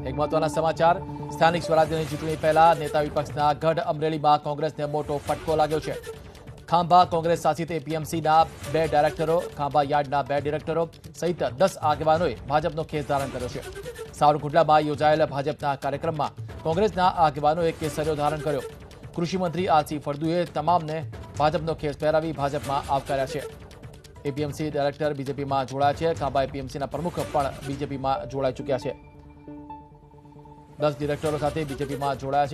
એક મહત્વના સમાચાર, સ્થાનિક સ્વરાજ્યની ચૂંટણી પહેલા નેતા વિપક્ષના ગઢ અમરેલીમાં કોંગ્રેસને મોટો ફટકો લાગ્યો છે. ખાંભા કોંગ્રેસ શાસિત એપીએમસીના 2 ડાયરેક્ટરો, ખાંભા યાર્ડના 2 ડિરેક્ટરો સહિત 10 આગેવાનોએ ભાજપનો ખેસ ધારણ કર્યો છે. સાવરકુંડલામાં યોજાયેલા ભાજપના કાર્યક્રમમાં કોંગ્રેસના આગેવાનોએ કેસરિયો ધારણ કર્યો. કૃષિ મંત્રી આરસી ફળદુએ તમામને ભાજપનો ખેસ પહેરાવી ભાજપમાં આવકાર્યા છે. એપીએમસી ડાયરેક્ટર બીજેપીમાં જોડાયા છે. ખાંભા એપીએમસીના પ્રમુખ પણ બીજેપીમાં જોડાઈ ચૂક્યા છે. 10 ડિરેક્ટરો સાથે બીજેપીમાં જોડાયા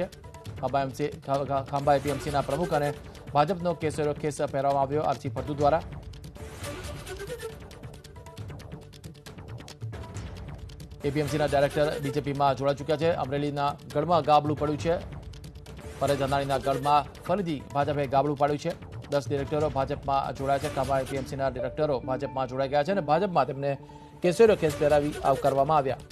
છે. ખાંભા એપીએમસીના પ્રમુખ અને ભાજપનો કેસરિયો ખેસ પહેરવામાં આવ્યો આરસી ફળદુ દ્વારા. એપીએમસીના ડાયરેક્ટર બીજેપીમાં જોડાઈ ચૂક્યા છે. અમરેલીના ગઢમાં ગાબડું પડ્યું છે. પરેશ ધાનાણીના ગઢમાં ફરીથી ભાજપે ગાબડું પાડ્યું છે. 10 ડિરેક્ટરો ભાજપમાં જોડાયા છે. ખાંભા એપીએમસીના ડિરેક્ટરો ભાજપમાં જોડાઈ ગયા છે અને ભાજપમાં તેમને કેસરિયો ખેસ પહેરાવી આવકારવામાં આવ્યા.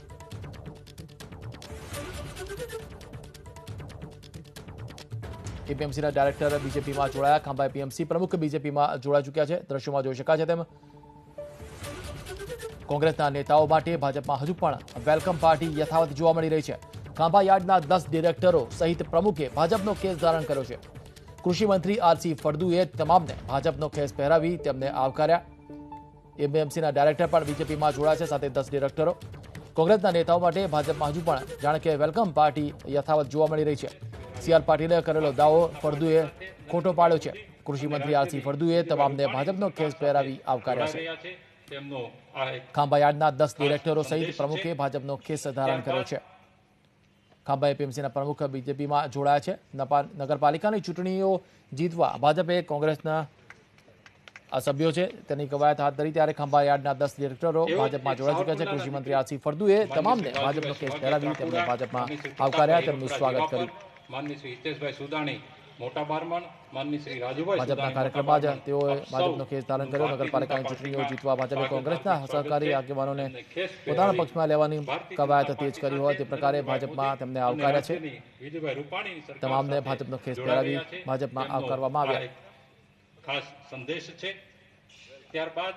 એપીએમસીના ડાયરેક્ટર બીજેપીમાં જોડાયા. ખાંભા એપીએમસી પ્રમુખ બીજેપીમાં જોડાઈ ચૂક્યા છે. દ્રશ્યોમાં જોઈ શકાય છે તેમ કોંગ્રેસના નેતાઓ માટે ભાજપમાં હજુ પણ વેલકમ પાર્ટી યથાવત જોવા મળી રહી છે. ખાંભા યાર્ડના 10 ડિરેક્ટરો સહિત પ્રમુખે ભાજપનો ખેસ ધારણ કર્યો છે. કૃષિ મંત્રી આરસી ફળદુએ તમામને ભાજપનો ખેસ પહેરાવી તેમને આવકાર્યા. એપીએમસીના ડાયરેક્ટર પણ બીજેપીમાં જોડાયા છે, સાથે 10 ડિરેક્ટરો. કોંગ્રેસના નેતાઓ માટે ભાજપમાં હજુ પણ જાણે કે વેલકમ પાર્ટી યથાવત જોવા મળી રહી છે. સીઆર પાટીલે કરેલો દાવો ફળદુએ ખોટો પાડ્યો છે. કૃષિ મંત્રી આરસી ફળદુએ તમામને ભાજપનો ખેસ પહેરાવી આવકાર્યા છે. ખાંભા યાર્ડના 10 ડિરેક્ટરો સહિત પ્રમુખે ભાજપનો ખેસ ધારણ કર્યો છે. ખાંભા એપીએમસીના પ્રમુખ બીજેપીમાં જોડાયા છે. નગરપાલિકાની ચૂંટણીઓ જીતવા ભાજપે કોંગ્રેસના આ સભ્યો છે તેની કવાયત હાથ ધરી, ત્યારે ખાંભા યાર્ડના 10 ડિરેક્ટરો ભાજપમાં જોડાઈ ચૂક્યા છે. કૃષિ મંત્રી આરસી ફળદુએ તમામને ભાજપનો ખેસ પહેરાવી તેમને ભાજપમાં આવકાર્યા, તેમનું સ્વાગત કર્યું. માનની શ્રી હિતેશભાઈ સુદાણી મોટા બારમાન, માનની શ્રી રાજુભાઈ ભાજપના કાર્યક્રમમાં જ તેઓએ ભાજપનો ખેસ ધારણ કર્યો. નગરપાલિકાની ચૂંટણીઓ જીતવા ભાજપે કોંગ્રેસના સહકારી આગેવાનોને પોતાના પક્ષમાં લેવાની કવાયત તેજ કરી હોય તે પ્રકારે ભાજપમાં તેમને આવકાર્યા છે. તમામને ભાજપનો ખેસ પહેરાવી ભાજપમાં આવકારવામાં આવ્યા. ખાસ સંદેશ છે. ત્યારબાદ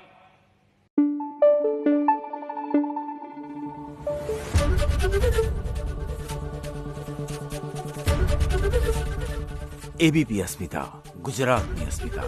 एबीपी अस्मिता, गुजरातनी अस्मिता.